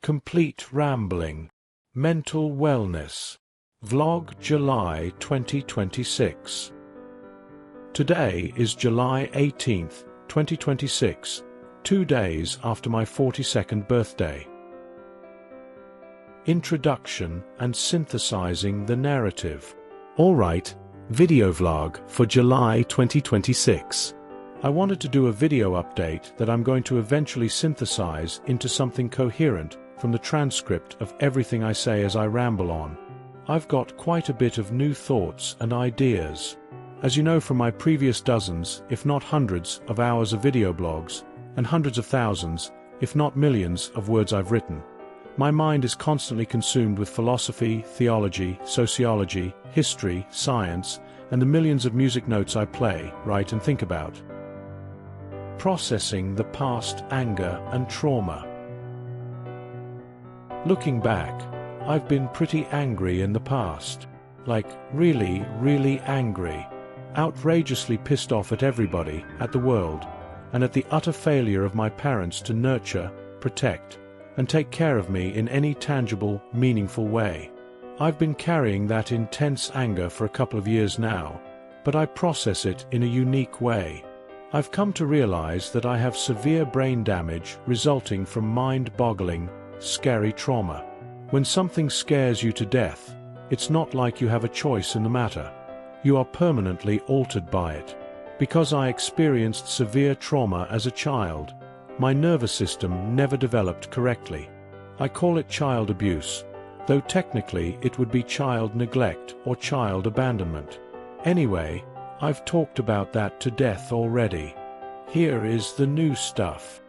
Complete Rambling, Mental Wellness, Vlog July 2026. Today is July 18th, 2026, 2 days after my 42nd birthday. Introduction and synthesizing the narrative. Alright, video vlog for July 2026. I wanted to do a video update that I'm going to eventually synthesize into something coherent from the transcript of everything I say as I ramble on. I've got quite a bit of new thoughts and ideas. As you know from my previous dozens, if not hundreds, of hours of video blogs, and hundreds of thousands, if not millions, of words I've written, my mind is constantly consumed with philosophy, theology, sociology, history, science, and the millions of music notes I play, write, and think about. Processing the past anger and trauma. Looking back, I've been pretty angry in the past. Like, really, really angry. Outrageously pissed off at everybody, at the world, and at the utter failure of my parents to nurture, protect, and take care of me in any tangible, meaningful way. I've been carrying that intense anger for a couple of years now, but I process it in a unique way. I've come to realize that I have severe brain damage resulting from mind-boggling, scary trauma. When something scares you to death, it's not like you have a choice in the matter. You are permanently altered by it. Because I experienced severe trauma as a child, my nervous system never developed correctly. I call it child abuse, though technically it would be child neglect or child abandonment. Anyway, I've talked about that to death already. Here is the new stuff.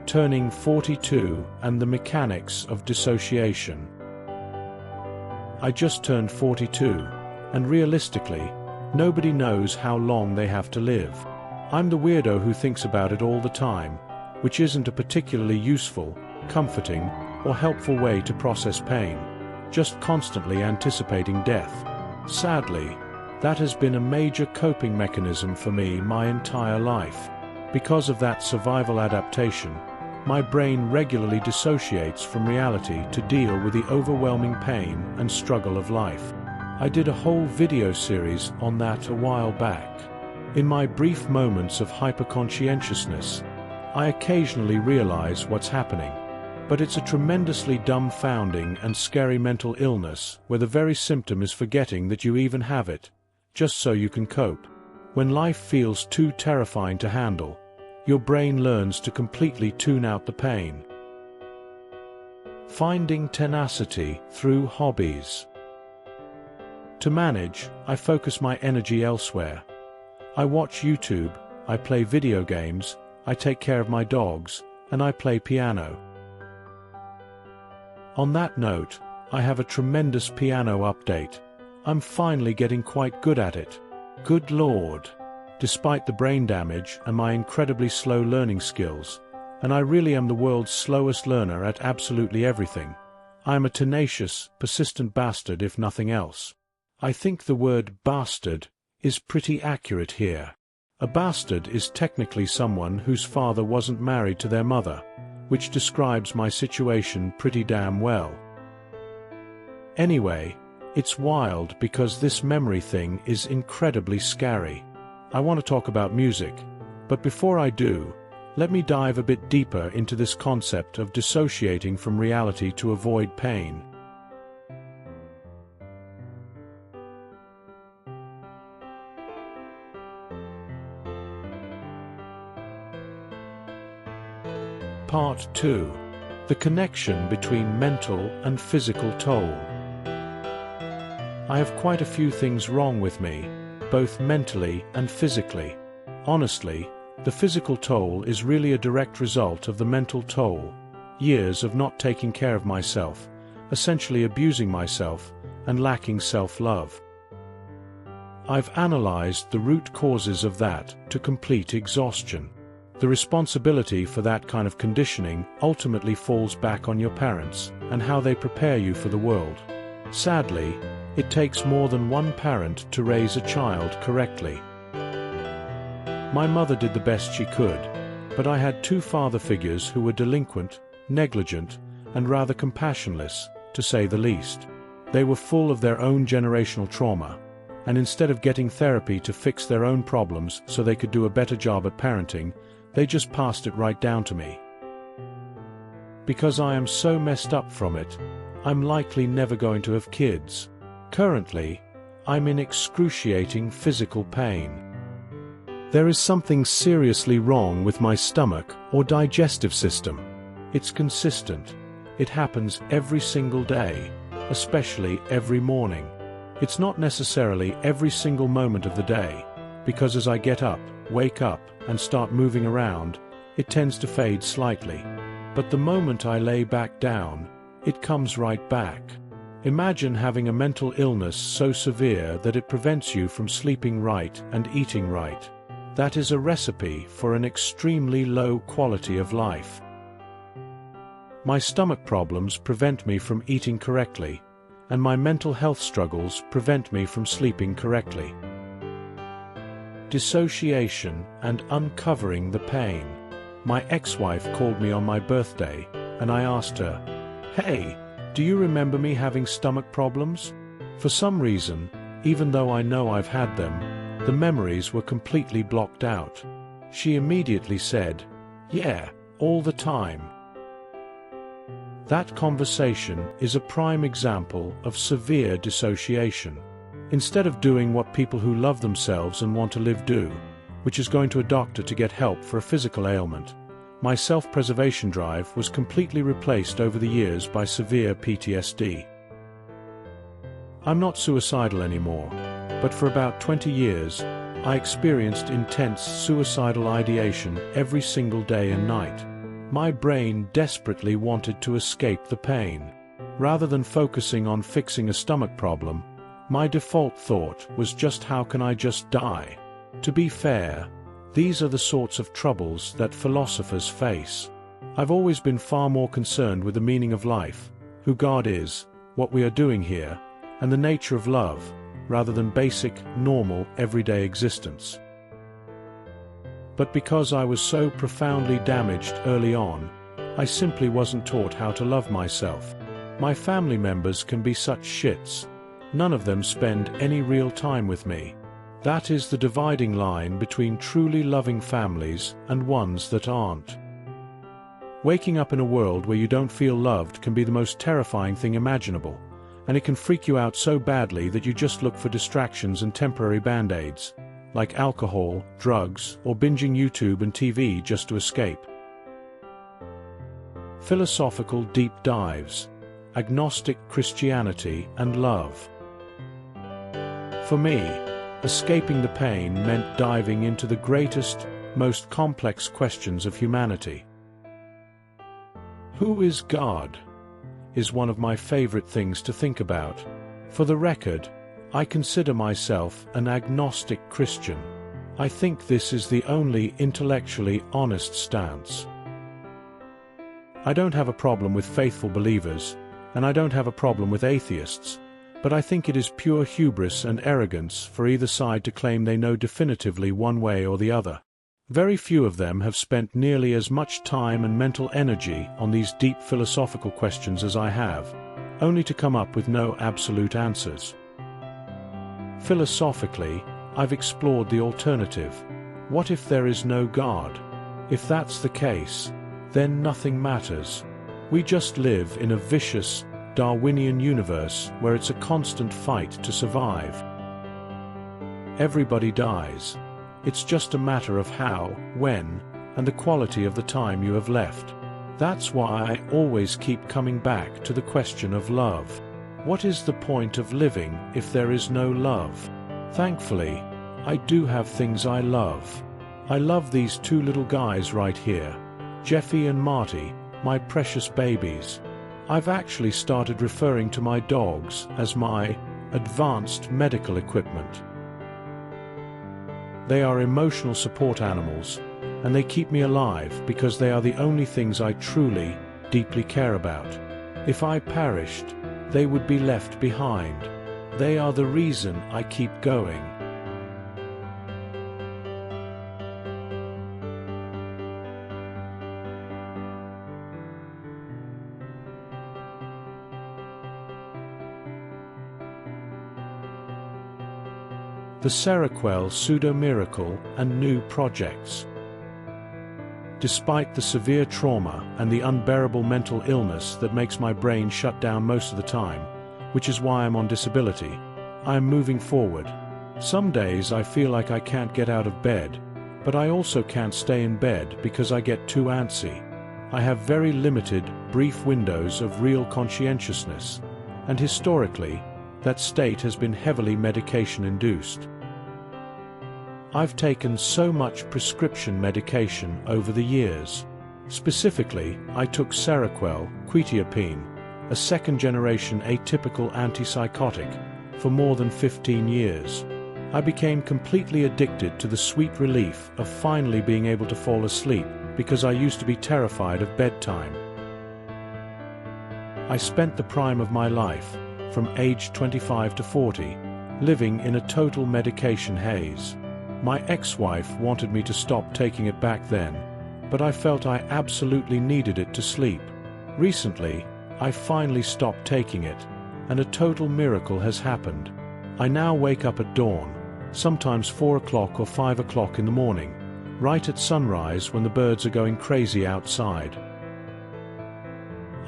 Turning 42 and the mechanics of dissociation. I just turned 42, and realistically, nobody knows how long they have to live. I'm the weirdo who thinks about it all the time, which isn't a particularly useful, comforting, or helpful way to process pain, just constantly anticipating death. Sadly, that has been a major coping mechanism for me my entire life. Because of that survival adaptation, my brain regularly dissociates from reality to deal with the overwhelming pain and struggle of life. I did a whole video series on that a while back. In my brief moments of hyperconscientiousness, I occasionally realize what's happening. But it's a tremendously dumbfounding and scary mental illness where the very symptom is forgetting that you even have it, just so you can cope. When life feels too terrifying to handle, your brain learns to completely tune out the pain. Finding tenacity through hobbies. To manage, I focus my energy elsewhere. I watch YouTube, I play video games, I take care of my dogs, and I play piano. On that note, I have a tremendous piano update. I'm finally getting quite good at it. Good Lord! Despite the brain damage and my incredibly slow learning skills, and I really am the world's slowest learner at absolutely everything, I am a tenacious, persistent bastard if nothing else. I think the word bastard is pretty accurate here. A bastard is technically someone whose father wasn't married to their mother, which describes my situation pretty damn well. Anyway, it's wild because this memory thing is incredibly scary. I want to talk about music, but before I do, let me dive a bit deeper into this concept of dissociating from reality to avoid pain. Part 2. The connection between mental and physical toll. I have quite a few things wrong with me, both mentally and physically. Honestly, the physical toll is really a direct result of the mental toll. Years of not taking care of myself, essentially abusing myself, and lacking self-love. I've analyzed the root causes of that to complete exhaustion. The responsibility for that kind of conditioning ultimately falls back on your parents and how they prepare you for the world. Sadly, it takes more than one parent to raise a child correctly. My mother did the best she could, but I had two father figures who were delinquent, negligent, and rather compassionless, to say the least. They were full of their own generational trauma, and instead of getting therapy to fix their own problems so they could do a better job at parenting, they just passed it right down to me. Because I am so messed up from it, I'm likely never going to have kids. Currently, I'm in excruciating physical pain. There is something seriously wrong with my stomach or digestive system. It's consistent. It happens every single day, especially every morning. It's not necessarily every single moment of the day, because as I get up, wake up, and start moving around, it tends to fade slightly. But the moment I lay back down, it comes right back. Imagine having a mental illness so severe that it prevents you from sleeping right and eating right. That is a recipe for an extremely low quality of life. My stomach problems prevent me from eating correctly, and my mental health struggles prevent me from sleeping correctly. Dissociation and uncovering the pain. My ex-wife called me on my birthday, and I asked her, "Hey, do you remember me having stomach problems?" For some reason, even though I know I've had them, the memories were completely blocked out. She immediately said, "Yeah, all the time." That conversation is a prime example of severe dissociation. Instead of doing what people who love themselves and want to live do, which is going to a doctor to get help for a physical ailment, my self-preservation drive was completely replaced over the years by severe PTSD. I'm not suicidal anymore, but for about 20 years, I experienced intense suicidal ideation every single day and night. My brain desperately wanted to escape the pain. Rather than focusing on fixing a stomach problem, my default thought was just how can I just die? To be fair, these are the sorts of troubles that philosophers face. I've always been far more concerned with the meaning of life, who God is, what we are doing here, and the nature of love, rather than basic, normal, everyday existence. But because I was so profoundly damaged early on, I simply wasn't taught how to love myself. My family members can be such shits. None of them spend any real time with me. That is the dividing line between truly loving families and ones that aren't. Waking up in a world where you don't feel loved can be the most terrifying thing imaginable, and it can freak you out so badly that you just look for distractions and temporary band-aids, like alcohol, drugs, or binging YouTube and TV just to escape. Philosophical deep dives. Agnostic Christianity and love. For me, escaping the pain meant diving into the greatest, most complex questions of humanity. Who is God? Is one of my favorite things to think about. For the record, I consider myself an agnostic Christian. I think this is the only intellectually honest stance. I don't have a problem with faithful believers, and I don't have a problem with atheists, but I think it is pure hubris and arrogance for either side to claim they know definitively one way or the other. Very few of them have spent nearly as much time and mental energy on these deep philosophical questions as I have, only to come up with no absolute answers. Philosophically, I've explored the alternative. What if there is no God? If that's the case, then nothing matters. We just live in a vicious, Darwinian universe where it's a constant fight to survive. Everybody dies. It's just a matter of how, when, and the quality of the time you have left. That's why I always keep coming back to the question of love. What is the point of living if there is no love? Thankfully, I do have things I love. I love these two little guys right here, Jeffy and Marty, my precious babies. I've actually started referring to my dogs as my advanced medical equipment. They are emotional support animals, and they keep me alive because they are the only things I truly, deeply care about. If I perished, they would be left behind. They are the reason I keep going. the Seroquel pseudo-miracle, and new projects. Despite the severe trauma and the unbearable mental illness that makes my brain shut down most of the time, which is why I'm on disability, I am moving forward. Some days I feel like I can't get out of bed, but I also can't stay in bed because I get too antsy. I have very limited, brief windows of real conscientiousness, and historically, that state has been heavily medication-induced. I've taken so much prescription medication over the years. Specifically, I took Seroquel, quetiapine, a second-generation atypical antipsychotic, for more than 15 years. I became completely addicted to the sweet relief of finally being able to fall asleep because I used to be terrified of bedtime. I spent the prime of my life, from age 25 to 40, living in a total medication haze. My ex-wife wanted me to stop taking it back then, but I felt I absolutely needed it to sleep. Recently, I finally stopped taking it, and a total miracle has happened. I now wake up at dawn, sometimes 4 o'clock or 5 o'clock in the morning, right at sunrise when the birds are going crazy outside.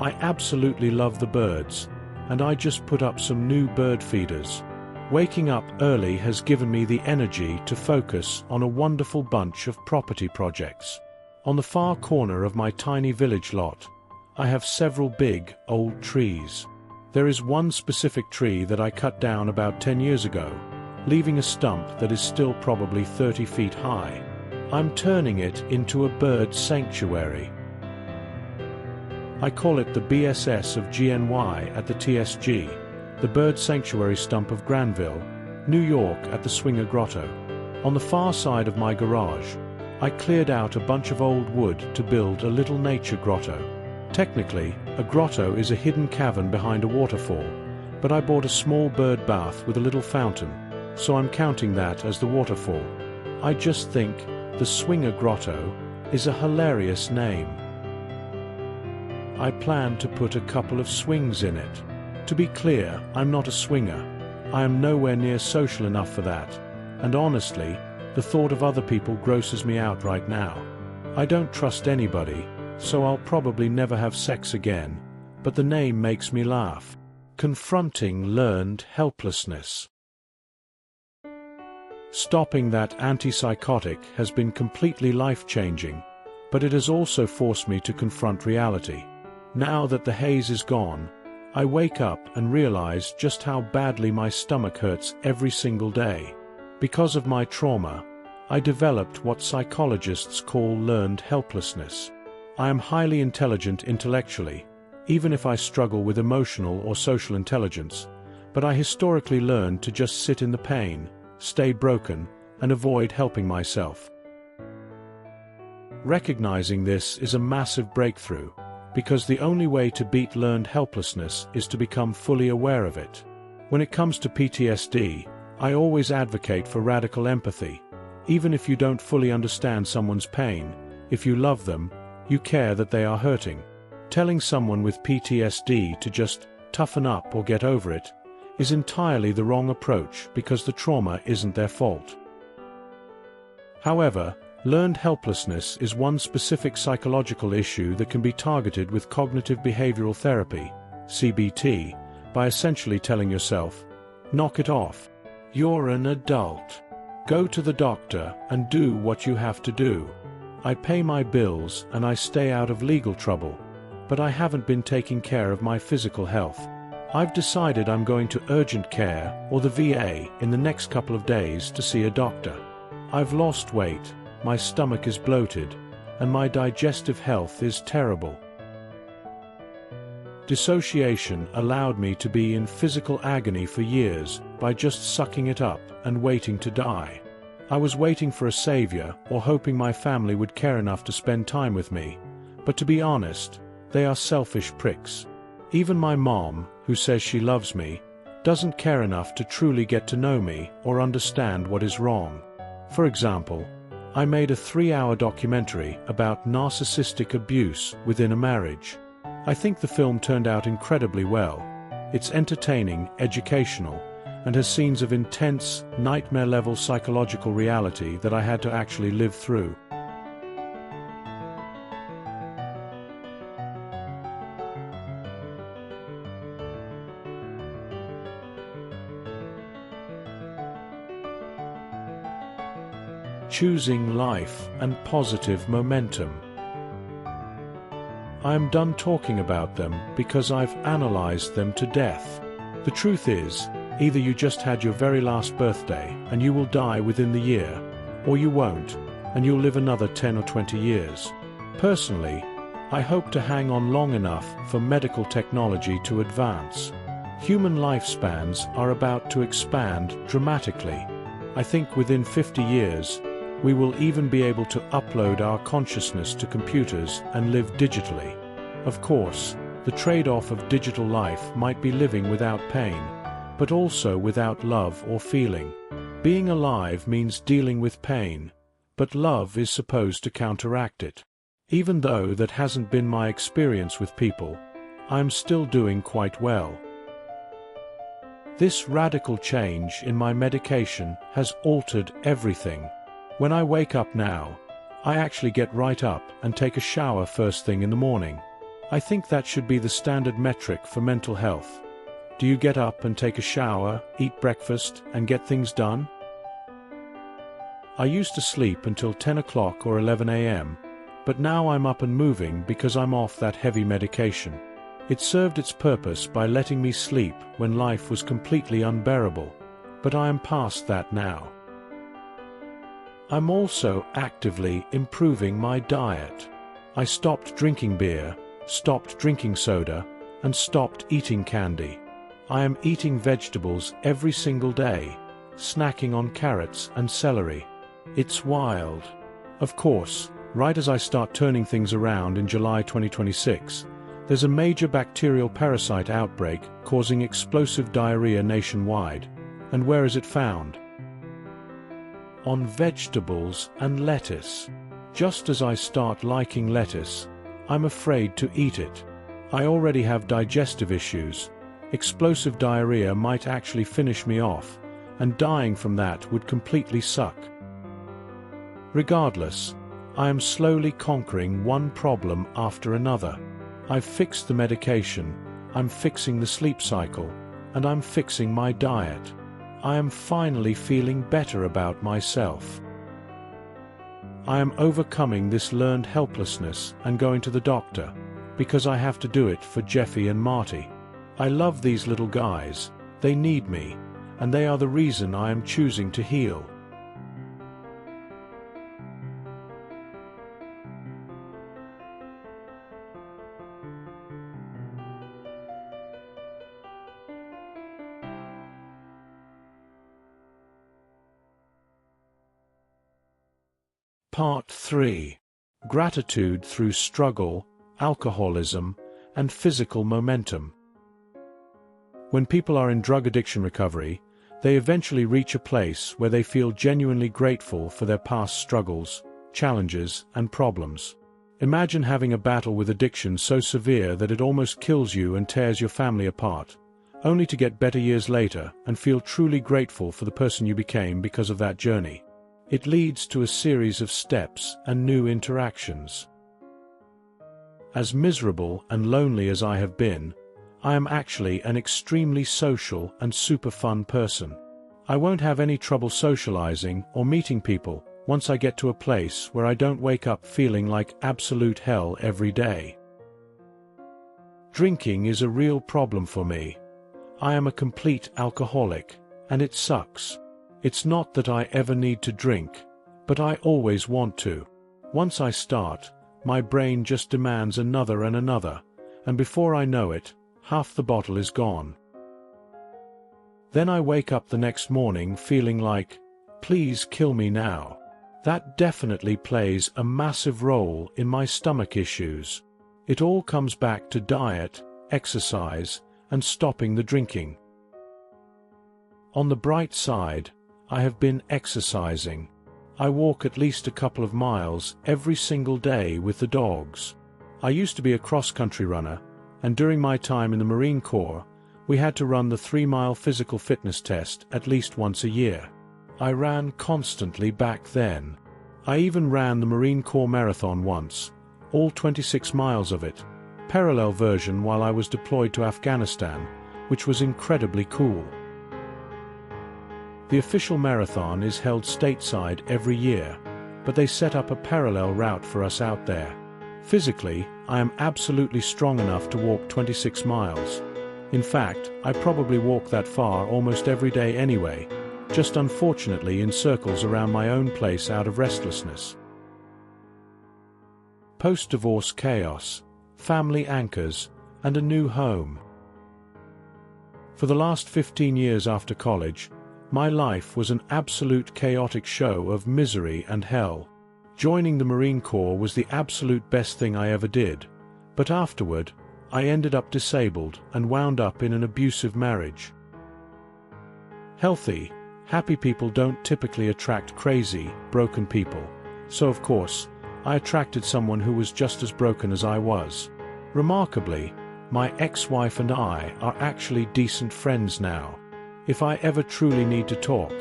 I absolutely love the birds, and I just put up some new bird feeders. Waking up early has given me the energy to focus on a wonderful bunch of property projects. On the far corner of my tiny village lot, I have several big, old trees. There is one specific tree that I cut down about 10 years ago, leaving a stump that is still probably 30 feet high. I'm turning it into a bird sanctuary. I call it the BSS of GNY at the TSG, the Bird Sanctuary Stump of Granville, New York at the Swinger Grotto. On the far side of my garage, I cleared out a bunch of old wood to build a little nature grotto. Technically, a grotto is a hidden cavern behind a waterfall, but I bought a small bird bath with a little fountain, so I'm counting that as the waterfall. I just think the Swinger Grotto is a hilarious name. I plan to put a couple of swings in it. To be clear, I'm not a swinger. I am nowhere near social enough for that, and honestly, the thought of other people grosses me out right now. I don't trust anybody, so I'll probably never have sex again, but the name makes me laugh. Confronting learned helplessness. Stopping that antipsychotic has been completely life-changing, but it has also forced me to confront reality. Now that the haze is gone, I wake up and realize just how badly my stomach hurts every single day. Because of my trauma, I developed what psychologists call learned helplessness. I am highly intelligent intellectually, even if I struggle with emotional or social intelligence, but I historically learned to just sit in the pain, stay broken, and avoid helping myself. Recognizing this is a massive breakthrough, because the only way to beat learned helplessness is to become fully aware of it. When it comes to PTSD, I always advocate for radical empathy. Even if you don't fully understand someone's pain, if you love them, you care that they are hurting. Telling someone with PTSD to just toughen up or get over it is entirely the wrong approach because the trauma isn't their fault. However, learned helplessness is one specific psychological issue that can be targeted with cognitive behavioral therapy, CBT, by essentially telling yourself, knock it off. You're an adult. Go to the doctor and do what you have to do. I pay my bills and I stay out of legal trouble, but I haven't been taking care of my physical health. I've decided I'm going to urgent care or the VA in the next couple of days to see a doctor. I've lost weight. My stomach is bloated, and my digestive health is terrible. Dissociation allowed me to be in physical agony for years by just sucking it up and waiting to die. I was waiting for a savior or hoping my family would care enough to spend time with me, but to be honest, they are selfish pricks. Even my mom, who says she loves me, doesn't care enough to truly get to know me or understand what is wrong. For example, I made a 3-hour documentary about narcissistic abuse within a marriage. I think the film turned out incredibly well. It's entertaining, educational, and has scenes of intense, nightmare-level psychological reality that I had to actually live through. Choosing life and positive momentum. I am done talking about them because I've analyzed them to death. The truth is, either you just had your very last birthday and you will die within the year, or you won't, and you'll live another 10 or 20 years. Personally, I hope to hang on long enough for medical technology to advance. Human lifespans are about to expand dramatically. I think within 50 years, we will even be able to upload our consciousness to computers and live digitally. Of course, the trade-off of digital life might be living without pain, but also without love or feeling. Being alive means dealing with pain, but love is supposed to counteract it. Even though that hasn't been my experience with people, I'm still doing quite well. This radical change in my medication has altered everything. When I wake up now, I actually get right up and take a shower first thing in the morning. I think that should be the standard metric for mental health. Do you get up and take a shower, eat breakfast, and get things done? I used to sleep until 10 o'clock or 11 a.m., but now I'm up and moving because I'm off that heavy medication. It served its purpose by letting me sleep when life was completely unbearable, but I am past that now. I'm also actively improving my diet. I stopped drinking beer, stopped drinking soda, and stopped eating candy. I am eating vegetables every single day, snacking on carrots and celery. It's wild. Of course, right as I start turning things around in July 2026, there's a major bacterial parasite outbreak causing explosive diarrhea nationwide. And where is it found? On vegetables and lettuce. Just as I start liking lettuce, I'm afraid to eat it. I already have digestive issues. Explosive diarrhea might actually finish me off, and dying from that would completely suck. Regardless, I am slowly conquering one problem after another. I've fixed the medication, I'm fixing the sleep cycle, and I'm fixing my diet. I am finally feeling better about myself. I am overcoming this learned helplessness and going to the doctor, because I have to do it for Jeffy and Marty. I love these little guys, they need me, and they are the reason I am choosing to heal. Part 3. Gratitude through struggle, alcoholism, and physical momentum. When people are in drug addiction recovery, they eventually reach a place where they feel genuinely grateful for their past struggles, challenges, and problems. Imagine having a battle with addiction so severe that it almost kills you and tears your family apart, only to get better years later and feel truly grateful for the person you became because of that journey. It leads to a series of steps and new interactions. As miserable and lonely as I have been, I am actually an extremely social and super fun person. I won't have any trouble socializing or meeting people once I get to a place where I don't wake up feeling like absolute hell every day. Drinking is a real problem for me. I am a complete alcoholic, and it sucks. It's not that I ever need to drink, but I always want to. Once I start, my brain just demands another and another, and before I know it, half the bottle is gone. Then I wake up the next morning feeling like, please kill me now. That definitely plays a massive role in my stomach issues. It all comes back to diet, exercise, and stopping the drinking. On the bright side, I have been exercising. I walk at least a couple of miles every single day with the dogs. I used to be a cross-country runner, and during my time in the Marine Corps, We had to run the 3-mile physical fitness test at least once a year. I ran constantly back then. I even ran the Marine Corps Marathon once, all 26 miles of it, parallel version while I was deployed to Afghanistan, which was incredibly cool. The official marathon is held stateside every year, but they set up a parallel route for us out there. Physically, I am absolutely strong enough to walk 26 miles. In fact, I probably walk that far almost every day anyway, just unfortunately in circles around my own place out of restlessness. Post-divorce chaos, family anchors, and a new home. For the last 15 years after college, my life was an absolute chaotic show of misery and hell. Joining the Marine Corps was the absolute best thing I ever did, but afterward, I ended up disabled and wound up in an abusive marriage. Healthy, happy people don't typically attract crazy, broken people, so of course, I attracted someone who was just as broken as I was. Remarkably, my ex-wife and I are actually decent friends now. If I ever truly need to talk,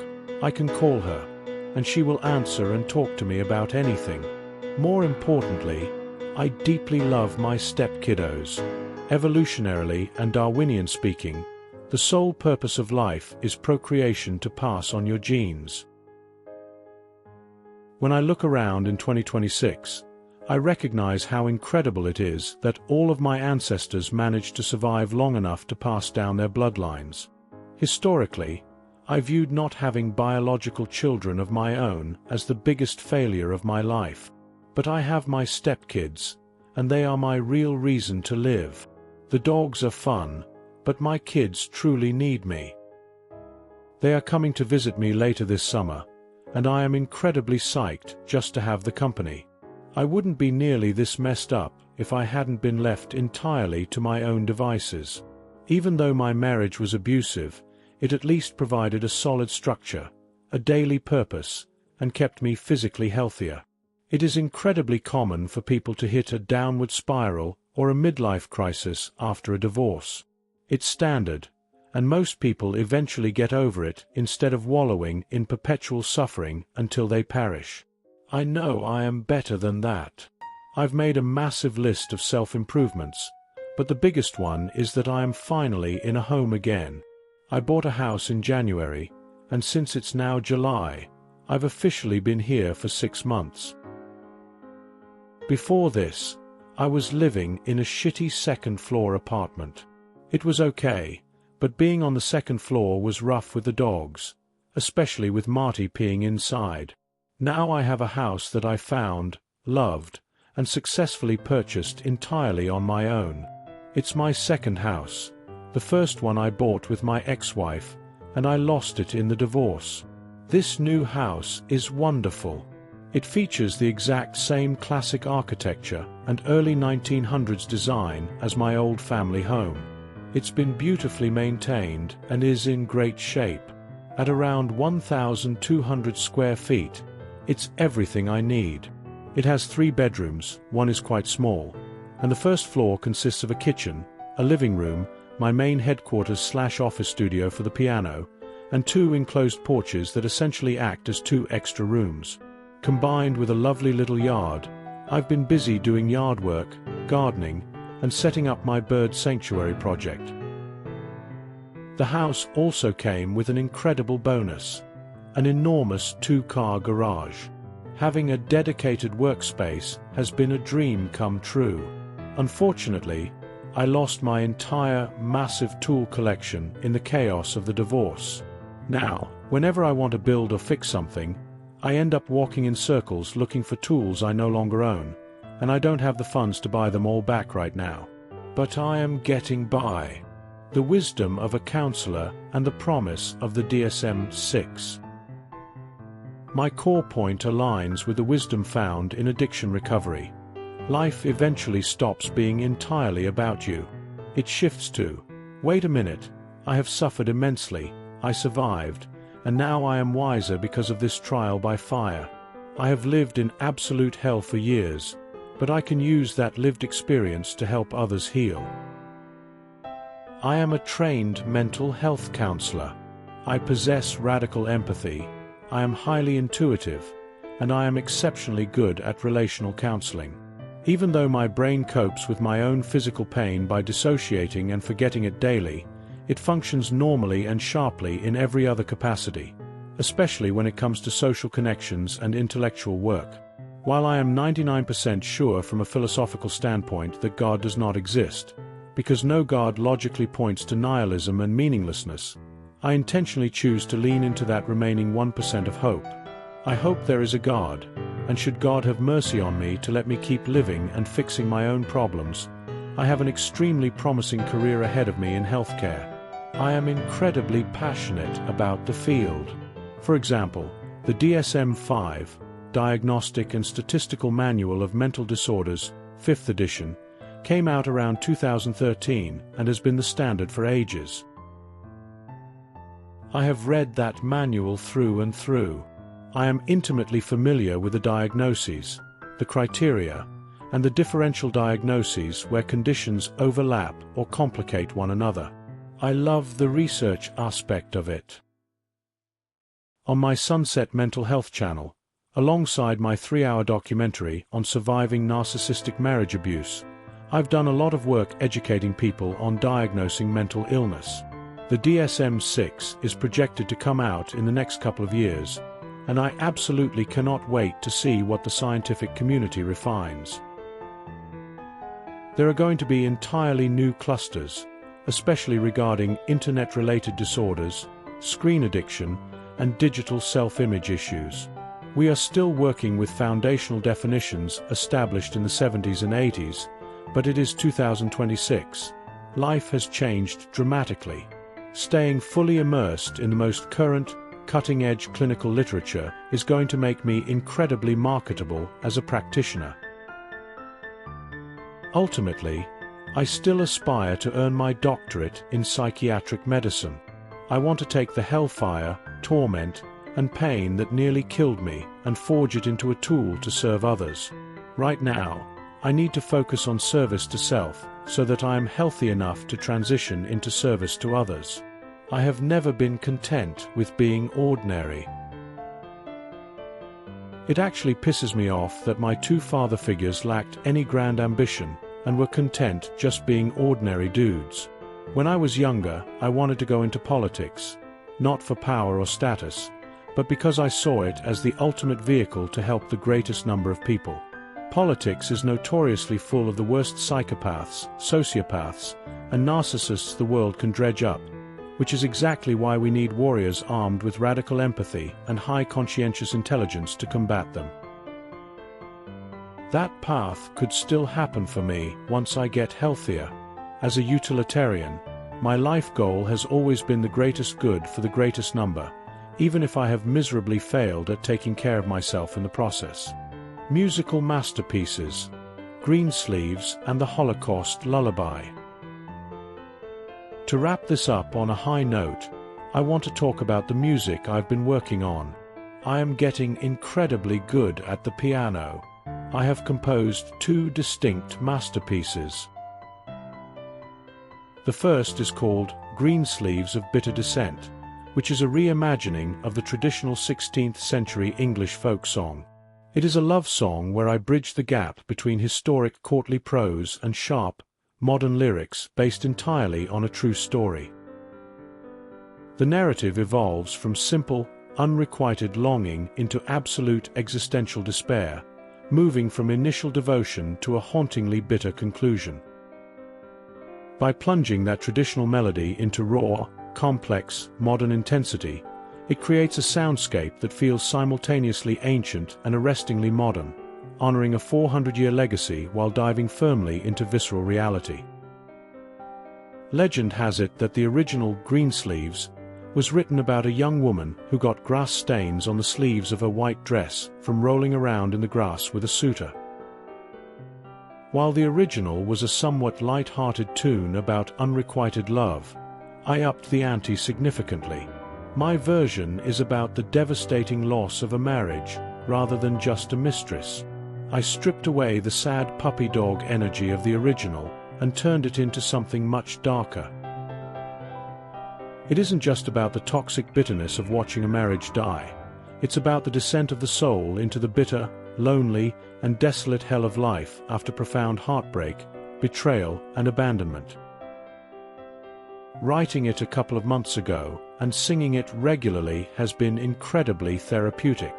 I can call her, and she will answer and talk to me about anything. More importantly, I deeply love my step-kiddos. Evolutionarily and Darwinian speaking, the sole purpose of life is procreation to pass on your genes. When I look around in 2026, I recognize how incredible it is that all of my ancestors managed to survive long enough to pass down their bloodlines. Historically, I viewed not having biological children of my own as the biggest failure of my life. But I have my stepkids, and they are my real reason to live. The dogs are fun, but my kids truly need me. They are coming to visit me later this summer, and I am incredibly psyched just to have the company. I wouldn't be nearly this messed up if I hadn't been left entirely to my own devices. Even though my marriage was abusive, it at least provided a solid structure, a daily purpose, and kept me physically healthier. It is incredibly common for people to hit a downward spiral or a midlife crisis after a divorce. It's standard, and most people eventually get over it instead of wallowing in perpetual suffering until they perish. I know I am better than that. I've made a massive list of self-improvements, but the biggest one is that I am finally in a home again. I bought a house in January, and since it's now July, I've officially been here for 6 months. Before this, I was living in a shitty second-floor apartment. It was okay, but being on the second floor was rough with the dogs, especially with Marty peeing inside. Now I have a house that I found, loved, and successfully purchased entirely on my own. It's my second house, the first one I bought with my ex-wife, and I lost it in the divorce. This new house is wonderful. It features the exact same classic architecture and early 1900s design as my old family home. It's been beautifully maintained and is in great shape. At around 1,200 square feet, it's everything I need. It has 3 bedrooms, one is quite small, and the first floor consists of a kitchen, a living room, my main headquarters/office studio for the piano, and 2 enclosed porches that essentially act as 2 extra rooms. Combined with a lovely little yard, I've been busy doing yard work, gardening, and setting up my bird sanctuary project. The house also came with an incredible bonus: an enormous 2-car garage. Having a dedicated workspace has been a dream come true. Unfortunately, I lost my entire massive tool collection in the chaos of the divorce. Now, whenever I want to build or fix something, I end up walking in circles looking for tools I no longer own, and I don't have the funds to buy them all back right now. But I am getting by. The wisdom of a counselor and the promise of the DSM-V. My core point aligns with the wisdom found in addiction recovery. Life eventually stops being entirely about you. It shifts to, wait a minute, I have suffered immensely, I survived, and now I am wiser because of this trial by fire. I have lived in absolute hell for years, but I can use that lived experience to help others heal. I am a trained mental health counselor. I possess radical empathy, I am highly intuitive, and I am exceptionally good at relational counseling. Even though my brain copes with my own physical pain by dissociating and forgetting it daily, it functions normally and sharply in every other capacity, especially when it comes to social connections and intellectual work. While I am 99% sure from a philosophical standpoint that God does not exist, because no God logically points to nihilism and meaninglessness, I intentionally choose to lean into that remaining 1% of hope. I hope there is a God, and should God have mercy on me to let me keep living and fixing my own problems, I have an extremely promising career ahead of me in healthcare. I am incredibly passionate about the field. For example, the DSM-V, Diagnostic and Statistical Manual of Mental Disorders, 5th edition, came out around 2013 and has been the standard for ages. I have read that manual through and through. I am intimately familiar with the diagnoses, the criteria, and the differential diagnoses where conditions overlap or complicate one another. I love the research aspect of it. On my Sunset Mental Health channel, alongside my 3-hour documentary on surviving narcissistic marriage abuse, I've done a lot of work educating people on diagnosing mental illness. The DSM-6 is projected to come out in the next couple of years, and I absolutely cannot wait to see what the scientific community refines. There are going to be entirely new clusters, especially regarding internet-related disorders, screen addiction, and digital self-image issues. We are still working with foundational definitions established in the 70s and 80s, but it is 2026. Life has changed dramatically. Staying fully immersed in the most current, cutting-edge clinical literature is going to make me incredibly marketable as a practitioner. Ultimately, I still aspire to earn my doctorate in psychiatric medicine. I want to take the hellfire, torment, and pain that nearly killed me and forge it into a tool to serve others. Right now, I need to focus on service to self so that I am healthy enough to transition into service to others. I have never been content with being ordinary. It actually pisses me off that my 2 father figures lacked any grand ambition and were content just being ordinary dudes. When I was younger, I wanted to go into politics, not for power or status, but because I saw it as the ultimate vehicle to help the greatest number of people. Politics is notoriously full of the worst psychopaths, sociopaths, and narcissists the world can dredge up, which is exactly why we need warriors armed with radical empathy and high conscientious intelligence to combat them. That path could still happen for me once I get healthier. As a utilitarian, my life goal has always been the greatest good for the greatest number, even if I have miserably failed at taking care of myself in the process. Musical masterpieces, Greensleeves and the Holocaust Lullaby. To wrap this up on a high note, I want to talk about the music I've been working on. I am getting incredibly good at the piano. I have composed 2 distinct masterpieces. The first is called Greensleeves of Bitter Descent, which is a reimagining of the traditional 16th century English folk song. It is a love song where I bridge the gap between historic courtly prose and sharp, modern lyrics based entirely on a true story. The narrative evolves from simple, unrequited longing into absolute existential despair, moving from initial devotion to a hauntingly bitter conclusion. By plunging that traditional melody into raw, complex, modern intensity, it creates a soundscape that feels simultaneously ancient and arrestingly modern, honoring a 400-year legacy while diving firmly into visceral reality. Legend has it that the original Greensleeves was written about a young woman who got grass stains on the sleeves of her white dress from rolling around in the grass with a suitor. While the original was a somewhat light-hearted tune about unrequited love, I upped the ante significantly. My version is about the devastating loss of a marriage, rather than just a mistress. I stripped away the sad puppy dog energy of the original and turned it into something much darker. It isn't just about the toxic bitterness of watching a marriage die. It's about the descent of the soul into the bitter, lonely, and desolate hell of life after profound heartbreak, betrayal, and abandonment. Writing it a couple of months ago and singing it regularly has been incredibly therapeutic.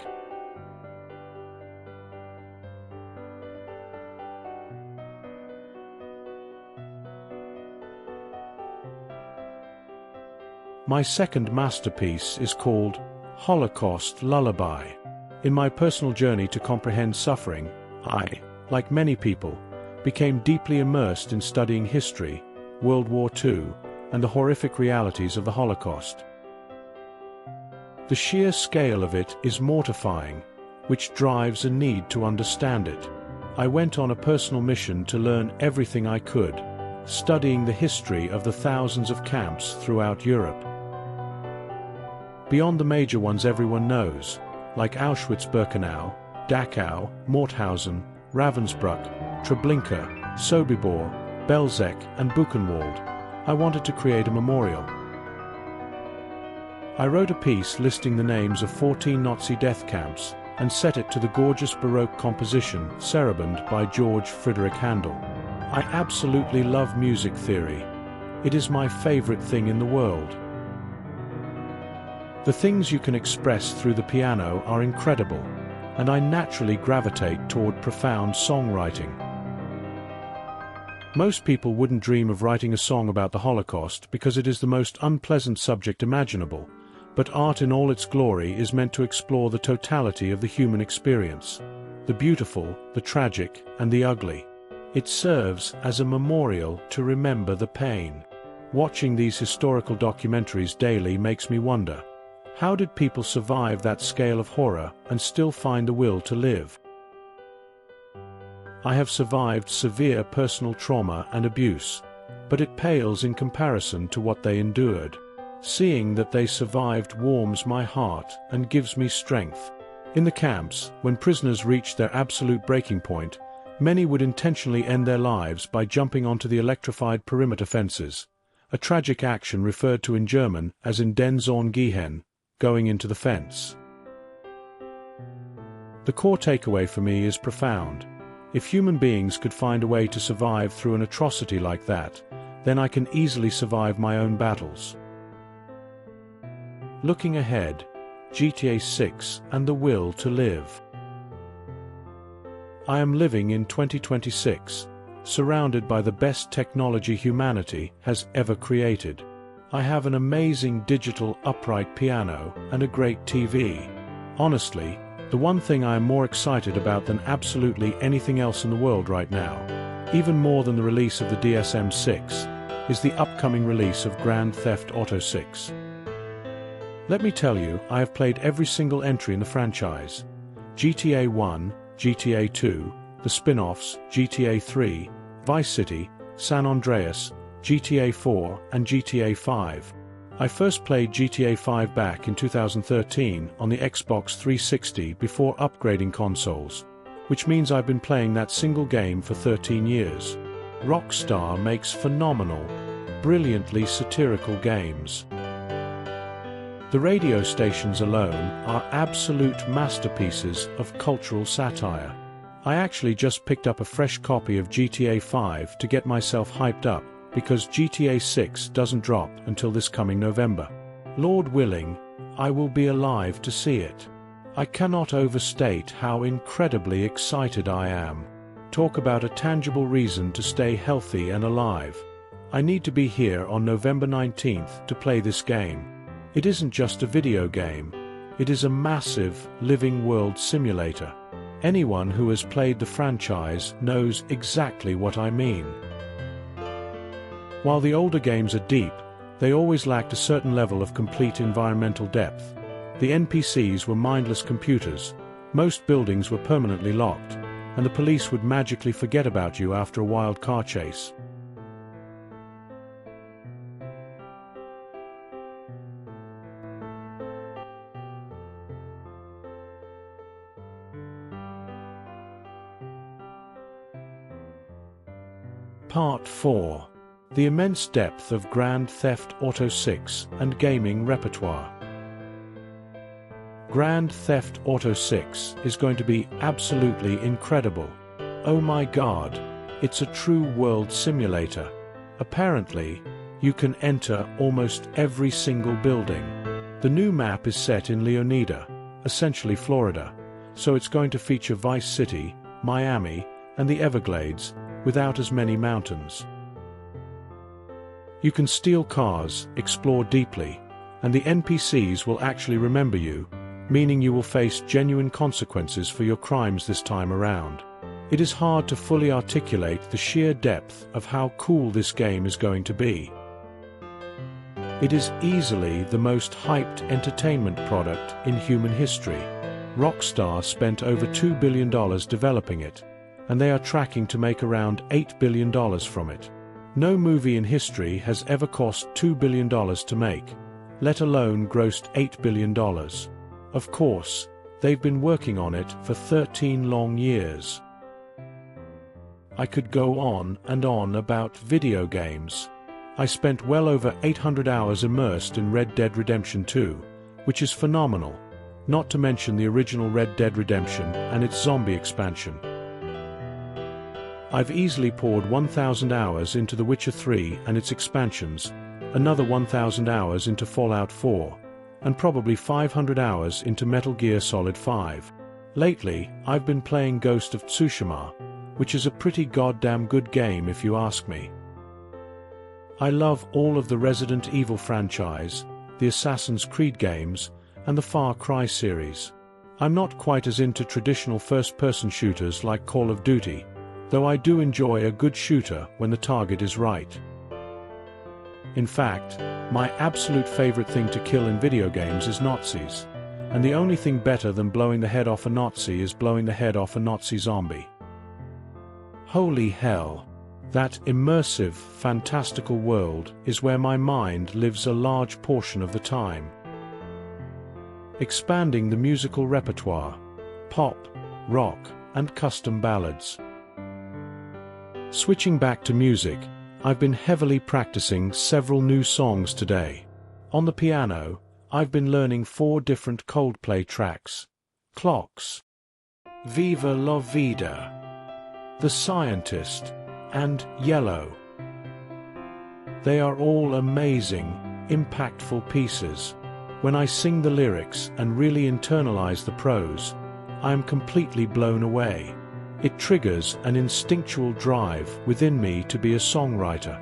My second masterpiece is called Holocaust Lullaby. In my personal journey to comprehend suffering, I, like many people, became deeply immersed in studying history, World War II, and the horrific realities of the Holocaust. The sheer scale of it is mortifying, which drives a need to understand it. I went on a personal mission to learn everything I could, studying the history of the thousands of camps throughout Europe. Beyond the major ones everyone knows, like Auschwitz-Birkenau, Dachau, Mauthausen, Ravensbrück, Treblinka, Sobibor, Belzec, and Buchenwald, I wanted to create a memorial. I wrote a piece listing the names of 14 Nazi death camps and set it to the gorgeous Baroque composition Sarabande by George Friedrich Handel. I absolutely love music theory. It is my favorite thing in the world. The things you can express through the piano are incredible, and I naturally gravitate toward profound songwriting. Most people wouldn't dream of writing a song about the Holocaust because it is the most unpleasant subject imaginable, but art in all its glory is meant to explore the totality of the human experience, the beautiful, the tragic, and the ugly. It serves as a memorial to remember the pain. Watching these historical documentaries daily makes me wonder, how did people survive that scale of horror and still find the will to live? I have survived severe personal trauma and abuse, but it pales in comparison to what they endured. Seeing that they survived warms my heart and gives me strength. In the camps, when prisoners reached their absolute breaking point, many would intentionally end their lives by jumping onto the electrified perimeter fences, a tragic action referred to in German as in den Zorn gehen, going into the fence. The core takeaway for me is profound. If human beings could find a way to survive through an atrocity like that, then I can easily survive my own battles. Looking ahead, GTA 6 and the will to live. I am living in 2026, surrounded by the best technology humanity has ever created. I have an amazing digital upright piano and a great TV. Honestly, the one thing I am more excited about than absolutely anything else in the world right now, even more than the release of the DSM-6, is the upcoming release of Grand Theft Auto 6. Let me tell you, I have played every single entry in the franchise. GTA 1, GTA 2, the spin-offs GTA 3, Vice City, San Andreas, GTA 4, and GTA 5. I first played GTA 5 back in 2013 on the Xbox 360 before upgrading consoles, which means I've been playing that single game for 13 years. Rockstar makes phenomenal, brilliantly satirical games. The radio stations alone are absolute masterpieces of cultural satire. I actually just picked up a fresh copy of GTA 5 to get myself hyped up, because GTA 6 doesn't drop until this coming November. Lord willing, I will be alive to see it. I cannot overstate how incredibly excited I am. Talk about a tangible reason to stay healthy and alive. I need to be here on November 19th to play this game. It isn't just a video game. It is a massive, living world simulator. Anyone who has played the franchise knows exactly what I mean. While the older games are deep, they always lacked a certain level of complete environmental depth. The NPCs were mindless computers, most buildings were permanently locked, and the police would magically forget about you after a wild car chase. Part 4. The immense depth of Grand Theft Auto 6 and gaming repertoire. Grand Theft Auto 6 is going to be absolutely incredible. Oh my God, it's a true world simulator. Apparently, you can enter almost every single building. The new map is set in Leonida, essentially Florida, so it's going to feature Vice City, Miami, and the Everglades, without as many mountains. You can steal cars, explore deeply, and the NPCs will actually remember you, meaning you will face genuine consequences for your crimes this time around. It is hard to fully articulate the sheer depth of how cool this game is going to be. It is easily the most hyped entertainment product in human history. Rockstar spent over $2 billion developing it, and they are tracking to make around $8 billion from it. No movie in history has ever cost $2 billion to make, let alone grossed $8 billion. Of course, they've been working on it for 13 long years. I could go on and on about video games. I spent well over 800 hours immersed in Red Dead Redemption 2, which is phenomenal, not to mention the original Red Dead Redemption and its zombie expansion. I've easily poured 1,000 hours into The Witcher 3 and its expansions, another 1,000 hours into Fallout 4, and probably 500 hours into Metal Gear Solid 5. Lately, I've been playing Ghost of Tsushima, which is a pretty goddamn good game if you ask me. I love all of the Resident Evil franchise, the Assassin's Creed games, and the Far Cry series. I'm not quite as into traditional first-person shooters like Call of Duty, though I do enjoy a good shooter when the target is right. In fact, my absolute favorite thing to kill in video games is Nazis, and the only thing better than blowing the head off a Nazi is blowing the head off a Nazi zombie. Holy hell! That immersive, fantastical world is where my mind lives a large portion of the time. Expanding the musical repertoire, pop, rock, and custom ballads. Switching back to music, I've been heavily practicing several new songs today. On the piano, I've been learning 4 different Coldplay tracks: Clocks, Viva la Vida, The Scientist, and Yellow. They are all amazing, impactful pieces. When I sing the lyrics and really internalize the prose, I am completely blown away. It triggers an instinctual drive within me to be a songwriter.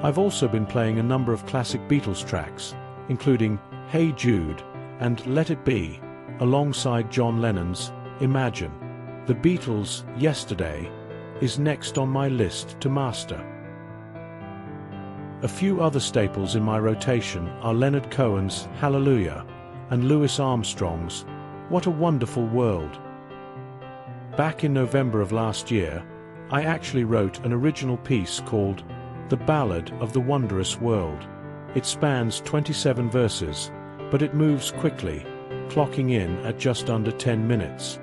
I've also been playing a number of classic Beatles tracks, including Hey Jude and Let It Be, alongside John Lennon's Imagine. The Beatles' Yesterday is next on my list to master. A few other staples in my rotation are Leonard Cohen's Hallelujah and Louis Armstrong's What a Wonderful World. Back in November of last year, I actually wrote an original piece called The Ballad of the Wondrous World. It spans 27 verses, but it moves quickly, clocking in at just under 10 minutes.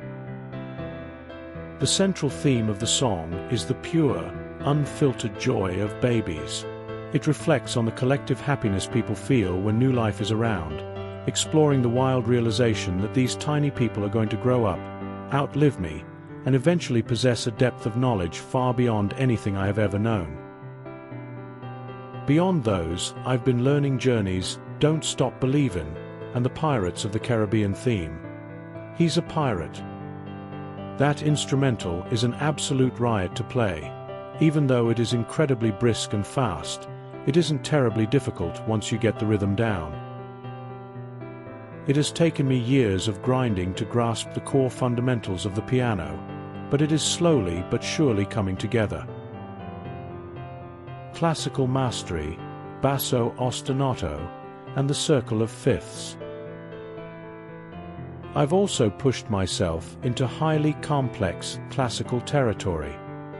The central theme of the song is the pure, unfiltered joy of babies. It reflects on the collective happiness people feel when new life is around, exploring the wild realization that these tiny people are going to grow up, outlive me, and eventually possess a depth of knowledge far beyond anything I have ever known. Beyond those, I've been learning Journey's Don't Stop Believin' and the Pirates of the Caribbean theme. He's a pirate. That instrumental is an absolute riot to play. Even though it is incredibly brisk and fast, it isn't terribly difficult once you get the rhythm down. It has taken me years of grinding to grasp the core fundamentals of the piano, but it is slowly but surely coming together. Classical mastery, basso ostinato, and the circle of fifths. I've also pushed myself into highly complex classical territory.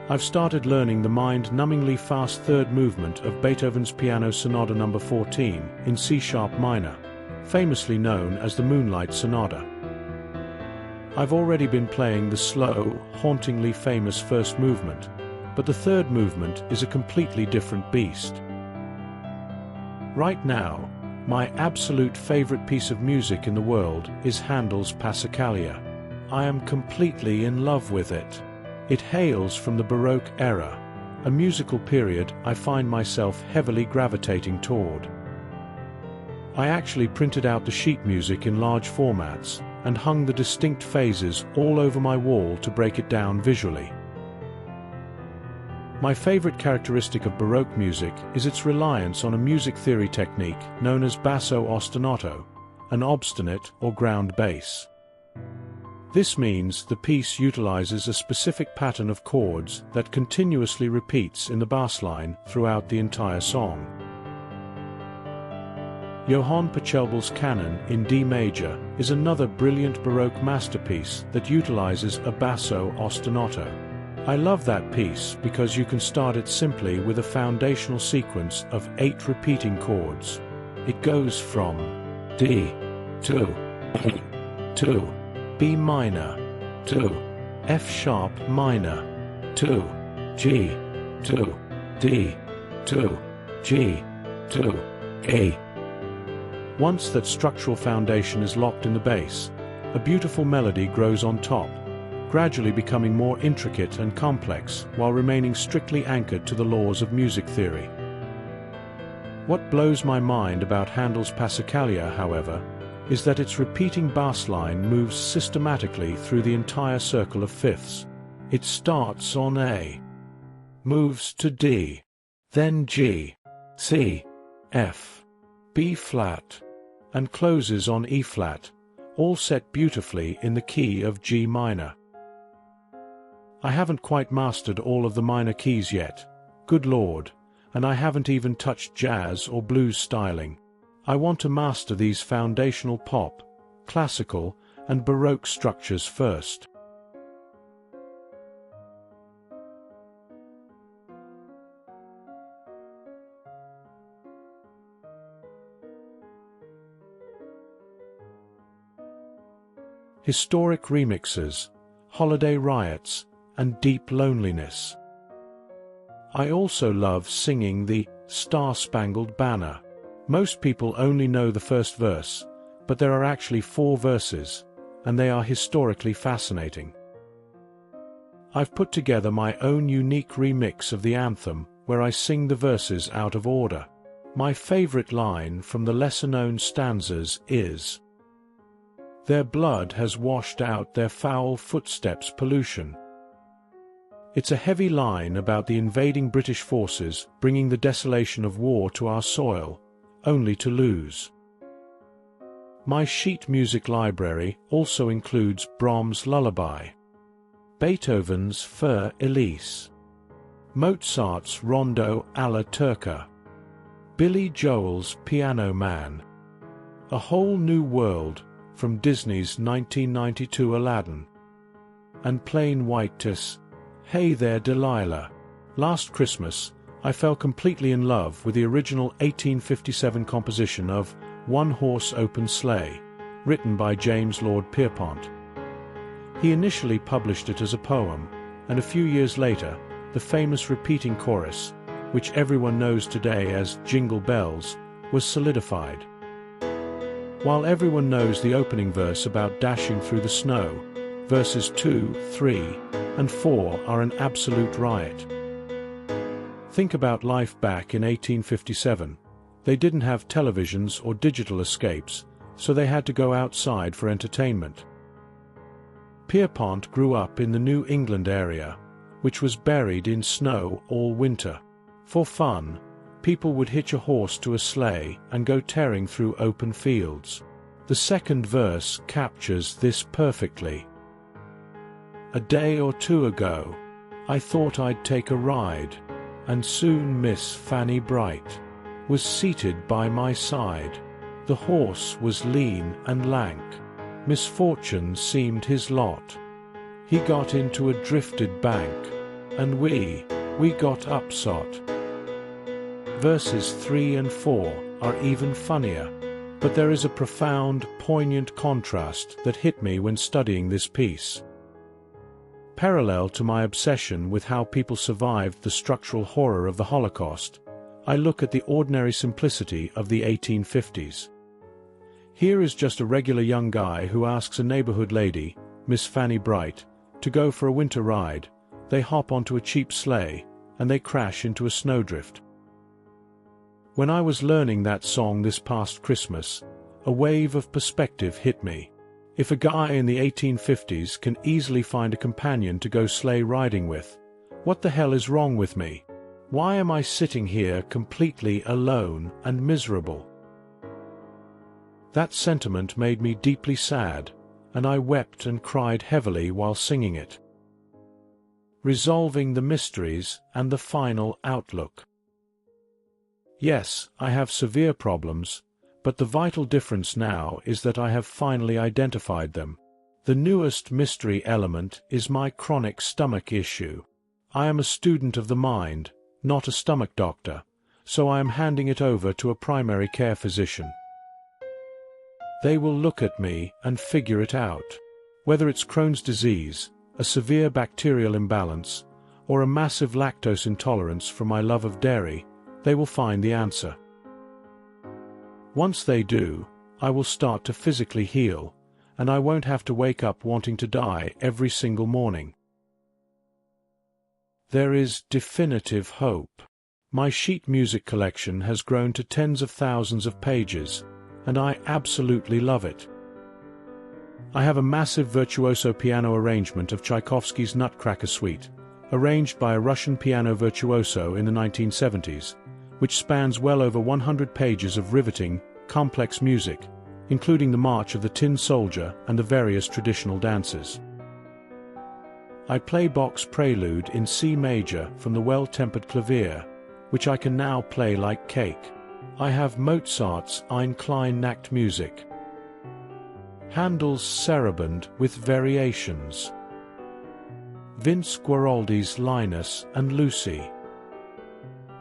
I've started learning the mind-numbingly fast third movement of Beethoven's Piano Sonata No. 14 in C-sharp minor, famously known as the Moonlight Sonata. I've already been playing the slow, hauntingly famous first movement, but the third movement is a completely different beast. Right now, my absolute favorite piece of music in the world is Handel's Passacaglia. I am completely in love with it. It hails from the Baroque era, a musical period I find myself heavily gravitating toward. I actually printed out the sheet music in large formats and hung the distinct phases all over my wall to break it down visually. My favorite characteristic of Baroque music is its reliance on a music theory technique known as basso ostinato, an obstinate or ground bass. This means the piece utilizes a specific pattern of chords that continuously repeats in the bass line throughout the entire song. Johann Pachelbel's Canon in D major is another brilliant Baroque masterpiece that utilizes a basso ostinato. I love that piece because you can start it simply with a foundational sequence of 8 repeating chords. It goes from D to E to B minor to F sharp minor to G to D to G to A. Once that structural foundation is locked in the bass, a beautiful melody grows on top, gradually becoming more intricate and complex while remaining strictly anchored to the laws of music theory. What blows my mind about Handel's Passacaglia, however, is that its repeating bass line moves systematically through the entire circle of fifths. It starts on A, moves to D, then G, C, F, B flat, and closes on E flat, all set beautifully in the key of G minor. I haven't quite mastered all of the minor keys yet, good lord, and I haven't even touched jazz or blues styling. I want to master these foundational pop, classical, and Baroque structures first. Historic remixes, holiday riots, and deep loneliness. I also love singing the Star-Spangled Banner. Most people only know the first verse, but there are actually 4 verses, and they are historically fascinating. I've put together my own unique remix of the anthem where I sing the verses out of order. My favorite line from the lesser-known stanzas is, "Their blood has washed out their foul footsteps' pollution." It's a heavy line about the invading British forces bringing the desolation of war to our soil, only to lose. My sheet music library also includes Brahms' Lullaby, Beethoven's Für Elise, Mozart's Rondo alla Turca, Billy Joel's Piano Man, A Whole New World from Disney's 1992 Aladdin, and Plain White's Hey There Delilah. Last Christmas, I fell completely in love with the original 1857 composition of One Horse Open Sleigh, written by James Lord Pierpont. He initially published it as a poem, and a few years later, the famous repeating chorus, which everyone knows today as Jingle Bells, was solidified. While everyone knows the opening verse about dashing through the snow, verses 2, 3, and 4 are an absolute riot. Think about life back in 1857. They didn't have televisions or digital escapes, so they had to go outside for entertainment. Pierpont grew up in the New England area, which was buried in snow all winter. For fun, people would hitch a horse to a sleigh and go tearing through open fields. The second verse captures this perfectly. A day or two ago, I thought I'd take a ride, and soon Miss Fanny Bright was seated by my side. The horse was lean and lank. Misfortune seemed his lot. He got into a drifted bank, and we got upsot. Verses 3 and 4 are even funnier, but there is a profound, poignant contrast that hit me when studying this piece. Parallel to my obsession with how people survived the structural horror of the Holocaust, I look at the ordinary simplicity of the 1850s. Here is just a regular young guy who asks a neighborhood lady, Miss Fanny Bright, to go for a winter ride. They hop onto a cheap sleigh, and they crash into a snowdrift. When I was learning that song this past Christmas, a wave of perspective hit me. If a guy in the 1850s can easily find a companion to go sleigh riding with, what the hell is wrong with me? Why am I sitting here completely alone and miserable? That sentiment made me deeply sad, and I wept and cried heavily while singing it. Resolving the mysteries and the final outlook. Yes, I have severe problems, but the vital difference now is that I have finally identified them. The newest mystery element is my chronic stomach issue. I am a student of the mind, not a stomach doctor, so I am handing it over to a primary care physician. They will look at me and figure it out. Whether it's Crohn's disease, a severe bacterial imbalance, or a massive lactose intolerance from my love of dairy, they will find the answer. Once they do, I will start to physically heal, and I won't have to wake up wanting to die every single morning. There is definitive hope. My sheet music collection has grown to tens of thousands of pages, and I absolutely love it. I have a massive virtuoso piano arrangement of Tchaikovsky's Nutcracker Suite, arranged by a Russian piano virtuoso in the 1970s, which spans well over 100 pages of riveting, complex music, including the March of the Tin Soldier and the various traditional dances. I play Bach's Prelude in C major from the Well-Tempered Clavier, which I can now play like cake. I have Mozart's Ein klein Nacht music, Handel's Sarabande with variations, Vince Guaraldi's Linus and Lucy,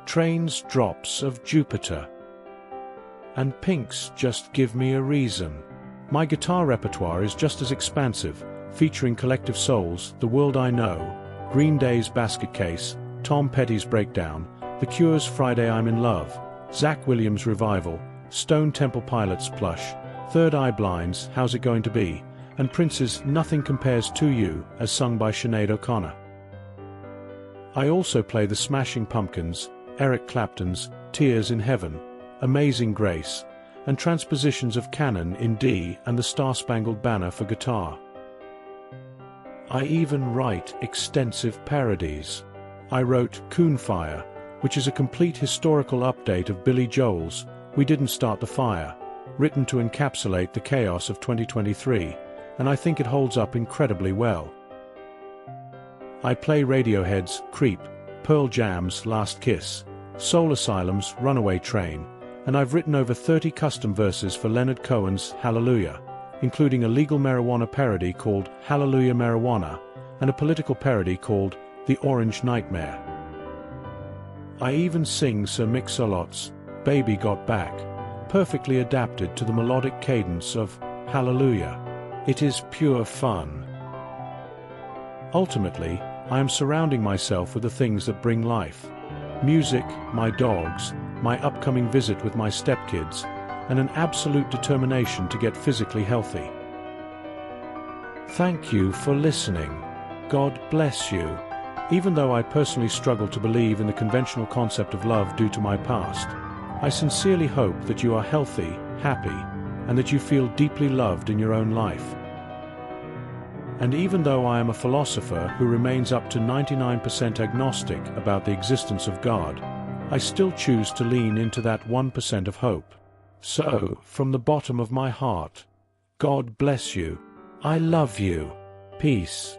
Train's Drops of Jupiter, and Pink's Just Give Me a Reason. My guitar repertoire is just as expansive, featuring Collective Soul's The World I Know, Green Day's Basket Case, Tom Petty's Breakdown, The Cure's Friday I'm in Love, Zach Williams' Revival, Stone Temple Pilots' Plush, Third Eye Blind's How's It Going to Be, and Prince's Nothing Compares to You as sung by Sinead O'Connor. I also play the Smashing Pumpkins, Eric Clapton's Tears in Heaven, Amazing Grace, and transpositions of Canon in D and the Star-Spangled Banner for guitar. I even write extensive parodies. I wrote Coonfire, which is a complete historical update of Billy Joel's We Didn't Start the Fire, written to encapsulate the chaos of 2023, and I think it holds up incredibly well. I play Radiohead's Creep, Pearl Jam's Last Kiss, Soul Asylum's Runaway Train, and I've written over 30 custom verses for Leonard Cohen's Hallelujah, including a legal marijuana parody called Hallelujah Marijuana and a political parody called The Orange Nightmare. I even sing Sir Mix-a-Lot's Baby Got Back, perfectly adapted to the melodic cadence of Hallelujah. It is pure fun. Ultimately, I am surrounding myself with the things that bring life. Music, my dogs, my upcoming visit with my stepkids, and an absolute determination to get physically healthy. Thank you for listening. God bless you. Even though I personally struggle to believe in the conventional concept of love due to my past, I sincerely hope that you are healthy, happy, and that you feel deeply loved in your own life. And even though I am a philosopher who remains up to 99% agnostic about the existence of God, I still choose to lean into that 1% of hope. So, from the bottom of my heart, God bless you. I love you. Peace.